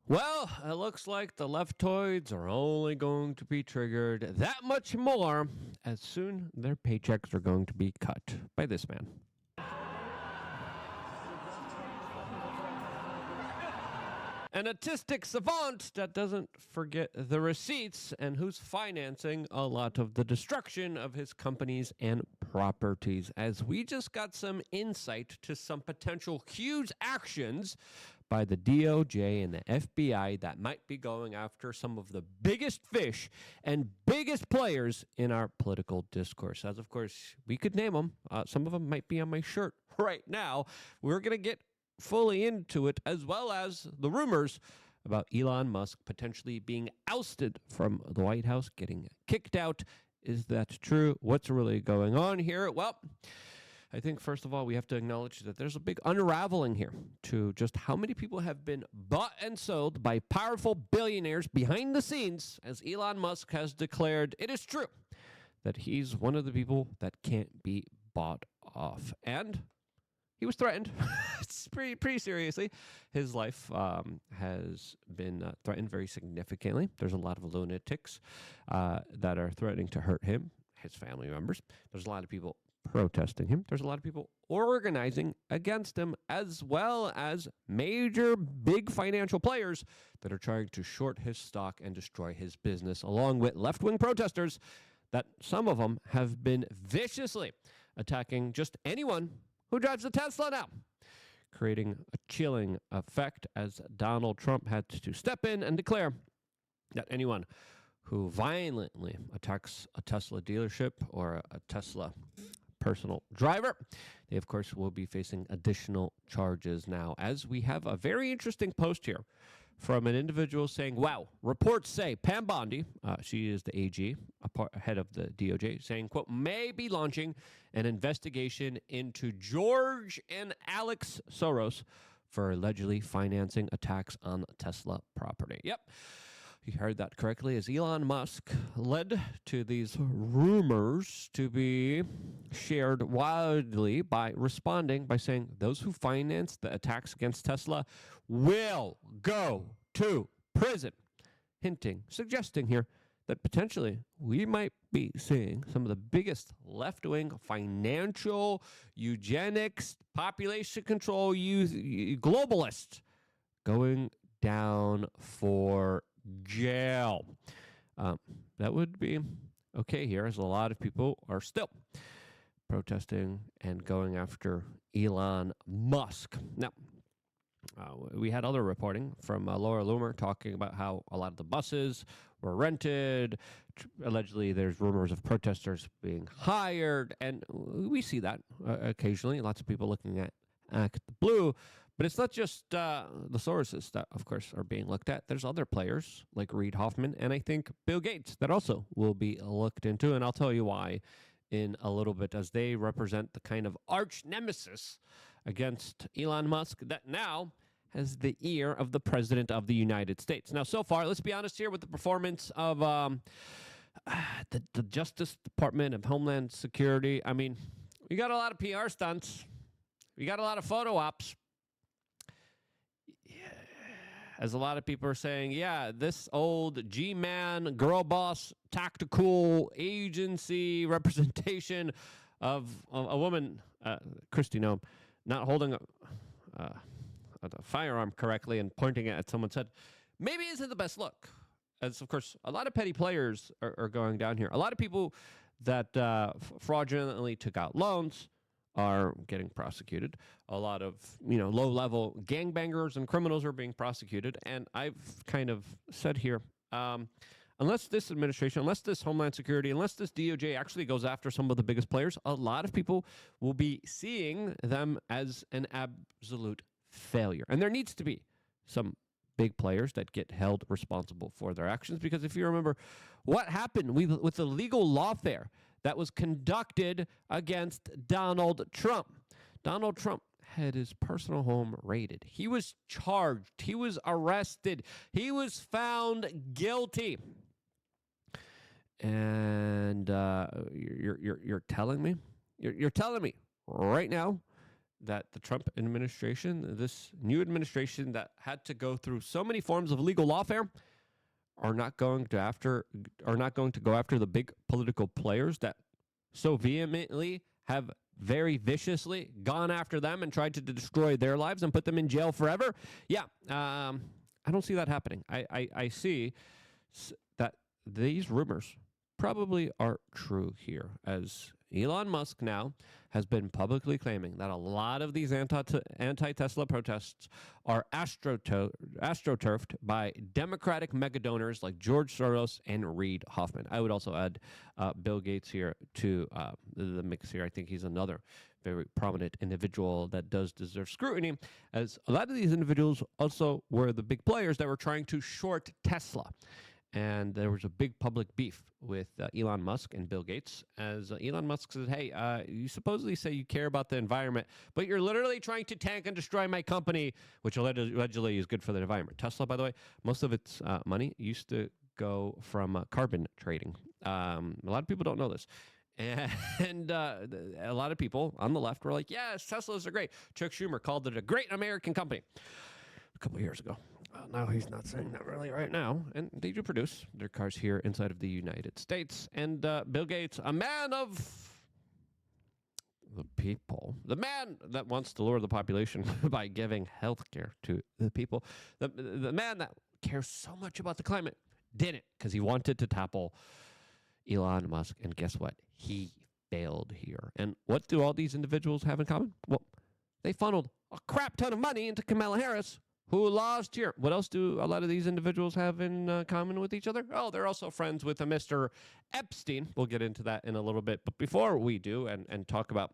Well, it looks like the leftoids are only going to be triggered that much more as soon their paychecks are going to be cut by this man. An artistic savant that doesn't forget the receipts and who's financing a lot of the destruction of his companies and properties. As we just got some insight to some potential huge actions by the DOJ and the FBI that might be going after some of the biggest fish and biggest players in our political discourse. As of course, we could name them. Some of them might be on my shirt right now. We're going to get fully into it, as well as the rumors about Elon Musk potentially being ousted from the White House, getting kicked out. Is that true? What's really going on here? Well, I think, first of all, we have to acknowledge that there's a big unraveling here to just how many people have been bought and sold by powerful billionaires behind the scenes, as Elon Musk has declared it is true that he's one of the people that can't be bought off. And he was threatened. It's pretty seriously. His life has been threatened very significantly. There's a lot of lunatics that are threatening to hurt him, his family members. There's a lot of people protesting him. There's a lot of people organizing against him, as well as major big financial players that are trying to short his stock and destroy his business, along with left-wing protesters that some of them have been viciously attacking just anyone who drives a Tesla now, creating a chilling effect as Donald Trump had to step in and declare that anyone who violently attacks a Tesla dealership or a Tesla personal driver, they, of course, will be facing additional charges now. As we have a very interesting post here from an individual saying, wow, reports say Pam Bondi, she is the AG, head of the DOJ, saying, quote, may be launching an investigation into George and Alex Soros for allegedly financing attacks on Tesla property. Yep. You heard that correctly, as Elon Musk led to these rumors to be shared widely by responding by saying those who financed the attacks against Tesla will go to prison, suggesting here that potentially we might be seeing some of the biggest left-wing financial, eugenics, population control, globalists going down for jail. That would be okay here, as a lot of people are still protesting and going after Elon Musk. Now, we had other reporting from Laura Loomer talking about how a lot of the buses were rented. Allegedly, there's rumors of protesters being hired, and we see that occasionally. Lots of people looking at Act Blue. But it's not just the Soroses that, of course, are being looked at. There's other players like Reid Hoffman and I think Bill Gates that also will be looked into. And I'll tell you why in a little bit, as they represent the kind of arch nemesis against Elon Musk that now has the ear of the President of the United States. Now, so far, let's be honest here with the performance of the Justice Department of Homeland Security. I mean, we got a lot of PR stunts. We got a lot of photo ops. As a lot of people are saying, yeah, this old G-man, girl boss, tactical agency representation of a woman, Christy Nome, not holding a firearm correctly and pointing it at someone's head, maybe isn't the best look. As, of course, a lot of petty players are going down here. A lot of people that fraudulently took out loans are getting prosecuted. A lot of, low-level gangbangers and criminals are being prosecuted. And I've kind of said here, unless this administration, unless this Homeland Security, unless this DOJ actually goes after some of the biggest players, a lot of people will be seeing them as an absolute failure. And there needs to be some big players that get held responsible for their actions. Because if you remember what happened with the legal lawfare that was conducted against Donald Trump. Donald Trump had his personal home raided. He was charged. He was arrested. He was found guilty. And you're telling me right now that the Trump administration, this new administration that had to go through so many forms of legal lawfare, are not going to go after the big political players that so vehemently have very viciously gone after them and tried to destroy their lives and put them in jail forever. Yeah, I don't see that happening. I see that these rumors probably are true here, as Elon Musk now has been publicly claiming that a lot of these anti-Tesla protests are astroturfed by Democratic mega donors like George Soros and Reid Hoffman. I would also add Bill Gates here to the mix here. I think he's another very prominent individual that does deserve scrutiny, as a lot of these individuals also were the big players that were trying to short Tesla. And there was a big public beef with Elon Musk and Bill Gates, as Elon Musk said, hey, you supposedly say you care about the environment, but you're literally trying to tank and destroy my company, which allegedly is good for the environment. Tesla, by the way, most of its money used to go from carbon trading. A lot of people don't know this. And a lot of people on the left were like, yes, Teslas are great. Chuck Schumer called it a great American company a couple of years ago. Now he's not saying that really right now. And they do produce their cars here inside of the United States. And Bill Gates, a man of the people, the man that wants to lower the population by giving health care to the people, the man that cares so much about the climate, did it because he wanted to topple Elon Musk. And guess what? He failed here. And what do all these individuals have in common? Well, they funneled a crap ton of money into Kamala Harris, who lost here. What else do a lot of these individuals have in common with each other? Oh, they're also friends with a Mr. Epstein. We'll get into that in a little bit. But before we do and talk about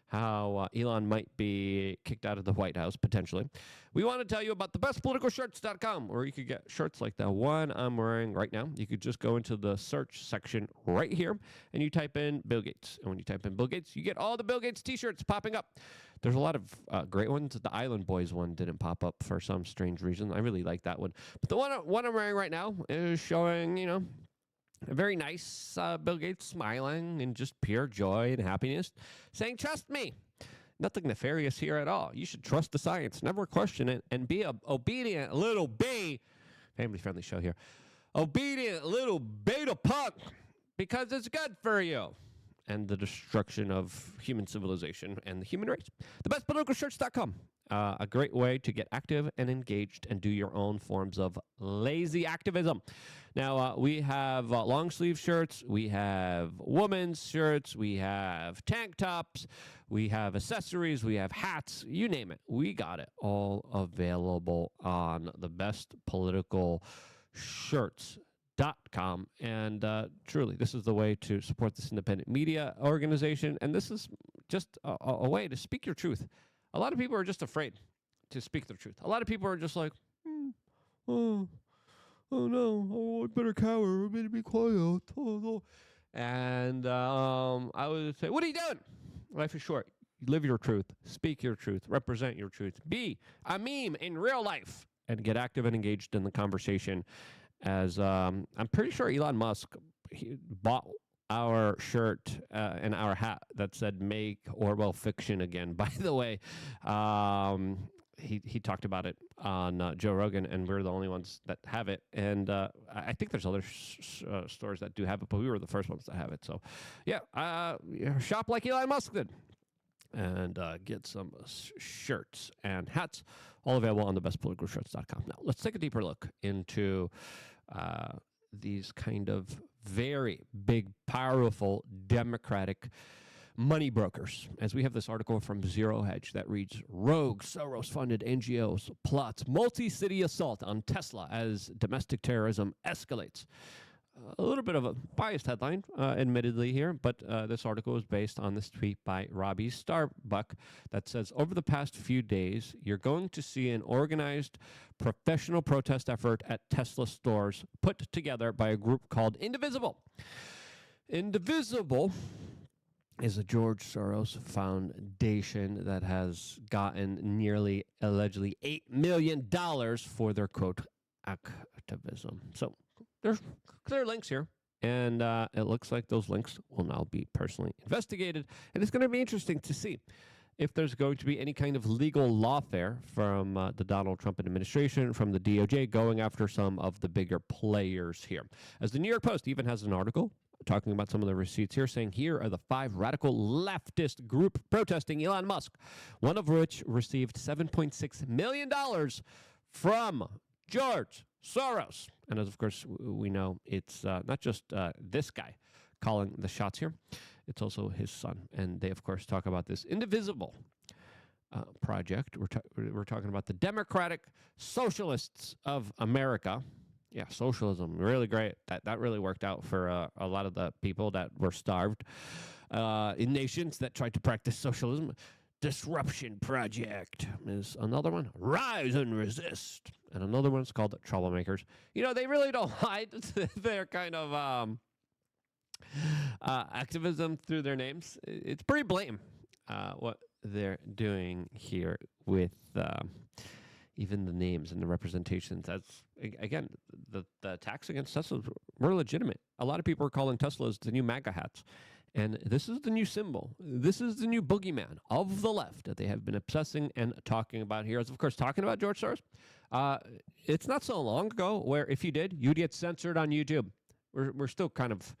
how Elon might be kicked out of the White House, potentially, we want to tell you about thebestpoliticalshirts.com, where you could get shirts like the one I'm wearing right now. You could just go into the search section right here, and you type in Bill Gates. And when you type in Bill Gates, you get all the Bill Gates t-shirts popping up. There's a lot of great ones. The Island Boys one didn't pop up for some strange reason. I really like that one. But the one I'm wearing right now is showing, a very nice Bill Gates smiling in just pure joy and happiness, saying, trust me. Nothing nefarious here at all. You should trust the science, never question it, and be an obedient little bee. Family-friendly show here. Obedient little beta punk, because it's good for you. And the destruction of human civilization and the human race. Thebestpoliticalshirts.com. A great way to get active and engaged and do your own forms of lazy activism. Now, we have long sleeve shirts. We have women's shirts. We have tank tops. We have accessories. We have hats. You name it. We got it all available on the Best Political Shirts.com. And truly, this is the way to support this independent media organization. And this is just a way to speak your truth. A lot of people are just afraid to speak their truth. A lot of people are just like, oh no, I better cower. I better be quiet. And I would say, what are you doing? Life is short. Live your truth. Speak your truth. Represent your truth. Be a meme in real life and get active and engaged in the conversation. As I'm pretty sure Elon Musk bought our shirt and our hat that said "Make Orwell Fiction Again." By the way, he talked about it on Joe Rogan, and we're the only ones that have it. And I think there's other stores that do have it, but we were the first ones to have it. So, yeah, shop like Elon Musk did, and get some shirts and hats, all available on thebestpoliticalshirts.com. Now, let's take a deeper look into these kind of very big, powerful Democratic money brokers. As we have this article from Zero Hedge that reads, rogue Soros-funded NGOs plots multi-city assault on Tesla as domestic terrorism escalates. A little bit of a biased headline, admittedly here, but this article is based on this tweet by Robbie Starbuck that says, over the past few days, you're going to see an organized professional protest effort at Tesla stores put together by a group called Indivisible. Indivisible is a George Soros foundation that has gotten nearly, allegedly, $8 million for their, quote, activism. So there's clear links here, and it looks like those links will now be personally investigated, and it's going to be interesting to see if there's going to be any kind of legal lawfare from the Donald Trump administration, from the DOJ, going after some of the bigger players here. As the New York Post even has an article talking about some of the receipts here, saying here are the 5 radical leftist group protesting Elon Musk, one of which received $7.6 million from George Soros. And as of course we know, it's not just this guy calling the shots here, it's also his son. And they of course talk about this indivisible project. We're talking about the Democratic Socialists of America. Yeah, socialism, really great. That really worked out for a lot of the people that were starved in nations that tried to practice socialism. Disruption Project is another one. Rise and Resist. And another one's called Troublemakers. You know, they really don't hide their kind of activism through their names. It's pretty blatant what they're doing here with even the names and the representations. That's, again, the attacks against Tesla were legitimate. A lot of people are calling Teslas the new MAGA hats. And this is the new symbol. This is the new boogeyman of the left that they have been obsessing and talking about here. As of course, talking about George Soros. It's not so long ago where if you did, you'd get censored on YouTube. We're still kind of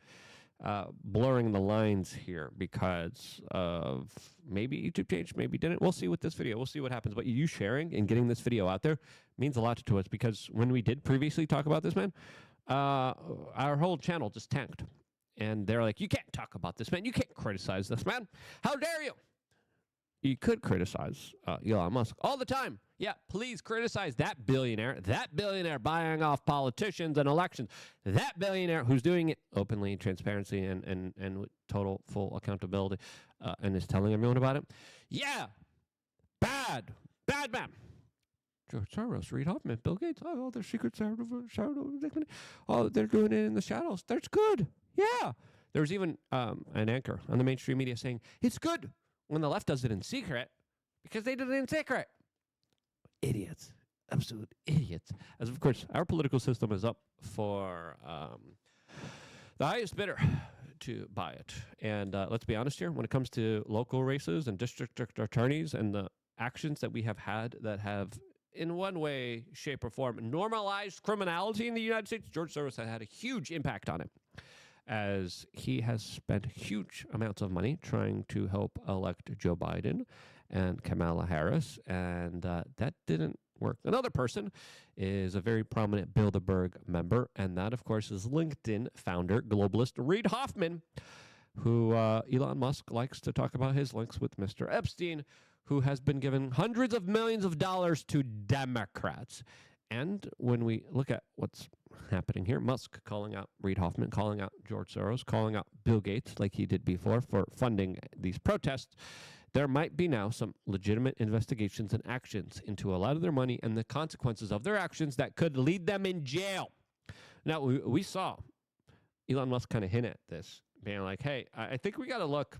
blurring the lines here because of maybe YouTube changed, maybe didn't. We'll see with this video. We'll see what happens. But you sharing and getting this video out there means a lot to us because when we did previously talk about this man, our whole channel just tanked. And they're like, you can't talk about this man. You can't criticize this man. How dare you? You could criticize Elon Musk all the time. Yeah, please criticize that billionaire buying off politicians and elections, that billionaire who's doing it openly, transparency, and with total full accountability, and is telling everyone about it. Yeah, bad man. George Soros, Reid Hoffman, Bill Gates, oh, they're secret shadow. Oh, they're doing it in the shadows. That's good. Yeah. There was even an anchor on the mainstream media saying, it's good when the left does it in secret because they did it in secret. Idiots. Absolute idiots. As of course, our political system is up for the highest bidder to buy it. And let's be honest here, when it comes to local races and district attorneys and the actions that we have had that have in one way, shape, or form normalized criminality in the United States, George Soros has had a huge impact on it, as he has spent huge amounts of money trying to help elect Joe Biden and Kamala Harris, and that didn't work. Another person is a very prominent Bilderberg member, and that, of course, is LinkedIn founder, globalist Reid Hoffman, who Elon Musk likes to talk about his links with Mr. Epstein, who has been given hundreds of millions of dollars to Democrats. And when we look at what's happening here, Musk calling out Reid Hoffman, calling out George Soros, calling out Bill Gates like he did before for funding these protests, there might be now some legitimate investigations and actions into a lot of their money and the consequences of their actions that could lead them in jail. Now, we saw Elon Musk kind of hint at this, being like, hey, I think we got to look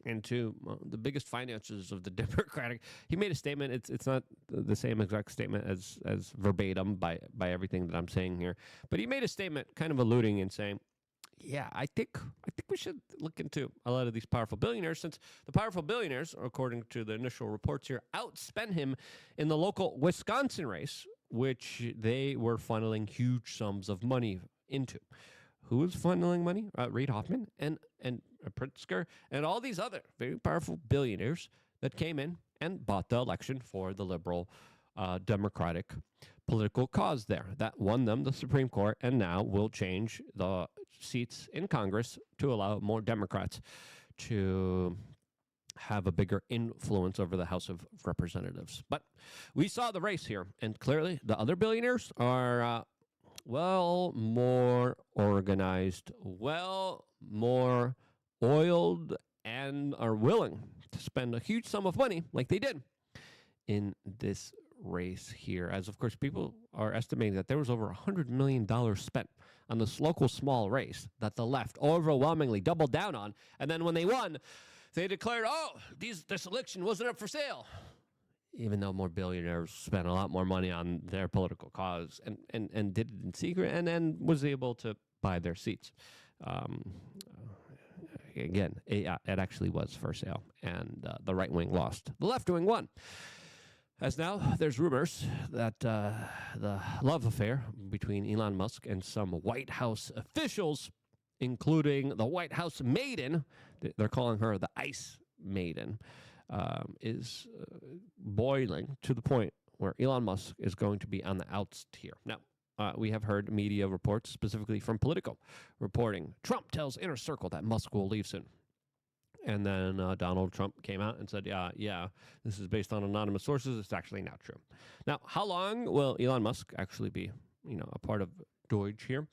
into the biggest finances of the Democratic. He made a statement. It's not the same exact statement as verbatim by everything that I'm saying here, but he made a statement kind of alluding and saying, yeah, I think we should look into a lot of these powerful billionaires, since the powerful billionaires, according to the initial reports here, outspent him in the local Wisconsin race, which they were funneling huge sums of money into. Who was funneling money? Reid Hoffman and Pritzker and all these other very powerful billionaires that came in and bought the election for the liberal Democratic political cause there. That won them the Supreme Court and now will change the seats in Congress to allow more Democrats to have a bigger influence over the House of Representatives. But we saw the race here, and clearly the other billionaires are well more organized, well more oiled, and are willing to spend a huge sum of money like they did in this race here. As of course, people are estimating that there was over $100 million spent on this local small race that the left overwhelmingly doubled down on. And then when they won, they declared, oh, this election wasn't up for sale. Even though more billionaires spent a lot more money on their political cause and did it in secret and then was able to buy their seats. again, it actually was for sale, and the right wing lost. The left wing won. As now, there's rumors that the love affair between Elon Musk and some White House officials, including the White House maiden, they're calling her the Ice Maiden, is boiling to the point where Elon Musk is going to be on the outs here. Now, we have heard media reports, specifically from Politico, reporting Trump tells Inner Circle that Musk will leave soon. And then Donald Trump came out and said, yeah, this is based on anonymous sources. It's actually not true. Now, how long will Elon Musk actually be, a part of Deutsche here?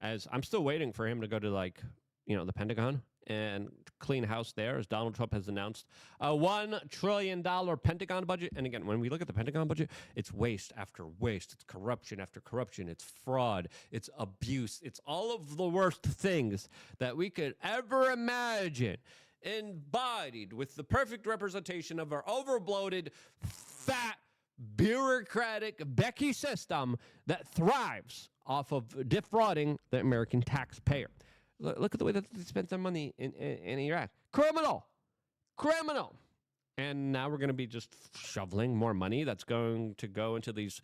As I'm still waiting for him to go to, the Pentagon and clean house there, as Donald Trump has announced a $1 trillion Pentagon budget. And again, when we look at the Pentagon budget, it's waste after waste. It's corruption after corruption. It's fraud. It's abuse. It's all of the worst things that we could ever imagine, embodied with the perfect representation of our overbloated, fat, bureaucratic Becky system that thrives off of defrauding the American taxpayer. Look at the way that they spent their money in Iraq. Criminal. And now we're going to be just shoveling more money that's going to go into these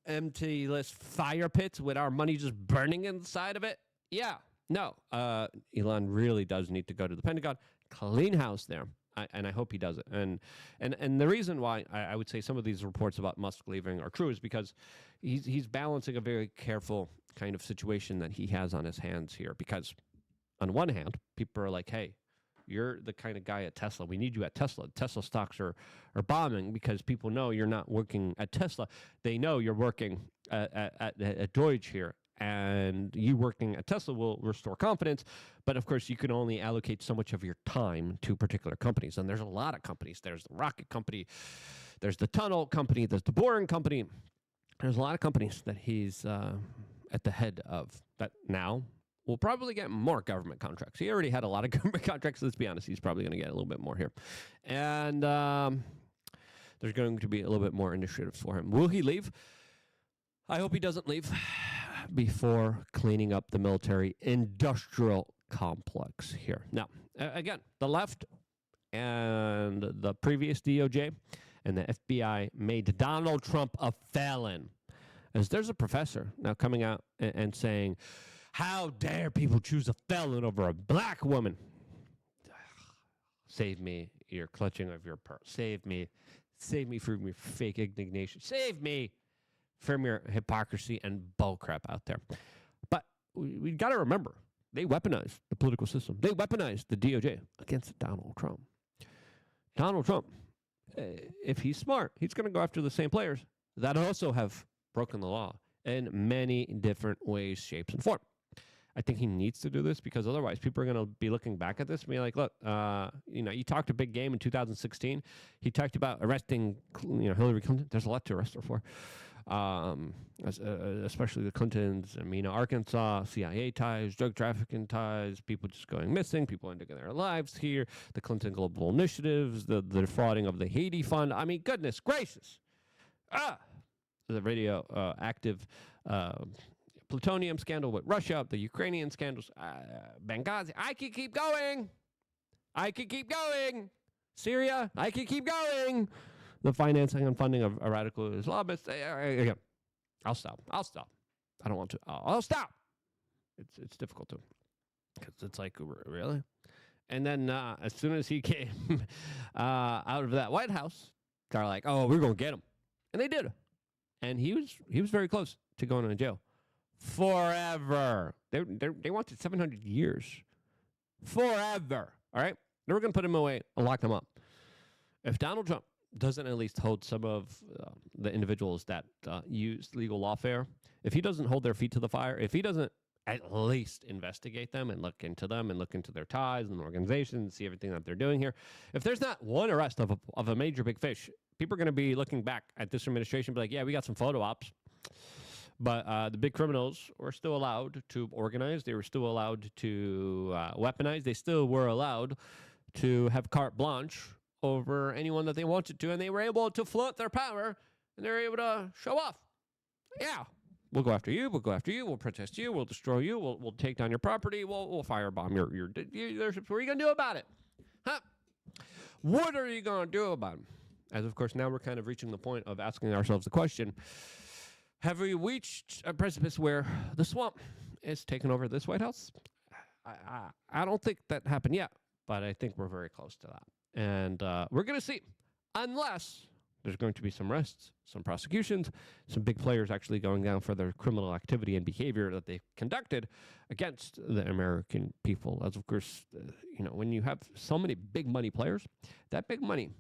emptyless fire pits with our money just burning inside of it. Yeah. No. Elon really does need to go to the Pentagon, clean house there. And I hope he does it. And the reason why I would say some of these reports about Musk leaving are true is because he's balancing a very careful kind of situation that he has on his hands here. Because on one hand, people are like, hey, you're the kind of guy at Tesla. We need you at Tesla. Tesla stocks are bombing because people know you're not working at Tesla. They know you're working at Deutsche here. And you working at Tesla will restore confidence. But, of course, you can only allocate so much of your time to particular companies. And there's a lot of companies. There's the rocket company. There's the tunnel company. There's the boring company. There's a lot of companies that he's at the head of that now will probably get more government contracts. He already had a lot of government contracts. Let's be honest. He's probably going to get a little bit more here. And there's going to be a little bit more initiatives for him. Will he leave? I hope he doesn't leave before cleaning up the military industrial complex here. Now, again, the left and the previous DOJ and the FBI made Donald Trump a felon. As there's a professor now coming out and saying, how dare people choose a felon over a black woman? Save me, you're clutching of your purse. Save me from your fake indignation. Save me from your hypocrisy and bullcrap out there. But we got to remember, they weaponized the political system. They weaponized the DOJ against Donald Trump. Donald Trump, if he's smart, he's going to go after the same players that also have broken the law in many different ways, shapes, and forms. I think he needs to do this because otherwise people are going to be looking back at this and be like, look, you talked a big game in 2016. He talked about arresting, Hillary Clinton. There's a lot to arrest her for. Especially the Clintons, Arkansas, CIA ties, drug trafficking ties, people just going missing, people ending their lives here, the Clinton Global Initiatives, the defrauding of the Haiti Fund. I mean, goodness gracious. The radioactive plutonium scandal with Russia, the Ukrainian scandals, Benghazi. I can keep going. Syria, I can keep going. The financing and funding of radical Islamists. Again, I'll stop. I don't want to. I'll stop. It's difficult to, because it's like, really? And then as soon as he came out of that White House, they're like, oh, we're going to get him. And they did. And he was very close to going to jail. Forever. They wanted 700 years. Forever. All right? They were going to put him away and lock him up. If Donald Trump doesn't at least hold some of the individuals that use legal lawfare, if he doesn't hold their feet to the fire, if he doesn't at least investigate them and look into their ties and organizations and see everything that they're doing here, if there's not one arrest of a major big fish, people are going to be looking back at this administration and be like, yeah, we got some photo ops. But the big criminals were still allowed to organize. They were still allowed to weaponize. They still were allowed to have carte blanche over anyone that they wanted to, and they were able to flaunt their power, and they were able to show off. Yeah, We'll go after you. We'll go after you. We'll protest you. We'll destroy you. We'll take down your property. We'll firebomb your dealerships. What are you going to do about it? Huh? What are you going to do about it? As, of course, now we're kind of reaching the point of asking ourselves the question, have we reached a precipice where the swamp is taking over this White House? I don't think that happened yet, but I think we're very close to that. And we're going to see, unless there's going to be some arrests, some prosecutions, some big players actually going down for their criminal activity and behavior that they conducted against the American people. As, of course, when you have so many big money players, that big money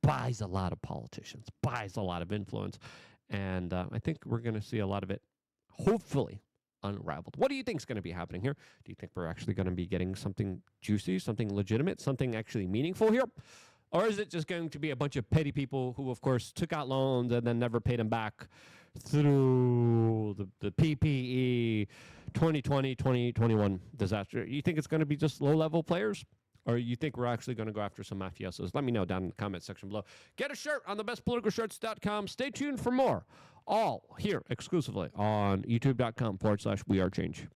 buys a lot of politicians, buys a lot of influence. And I think we're going to see a lot of it, hopefully, unraveled. What do you think is going to be happening here? Do you think we're actually going to be getting something juicy, something legitimate, something actually meaningful here? Or is it just going to be a bunch of petty people who, of course, took out loans and then never paid them back through the PPE 2020, 2021 disaster? You think it's going to be just low-level players? Or you think we're actually going to go after some mafiosos? Let me know down in the comment section below. Get a shirt on thebestpoliticalshirts.com. Stay tuned for more. All here exclusively on youtube.com/wearechange.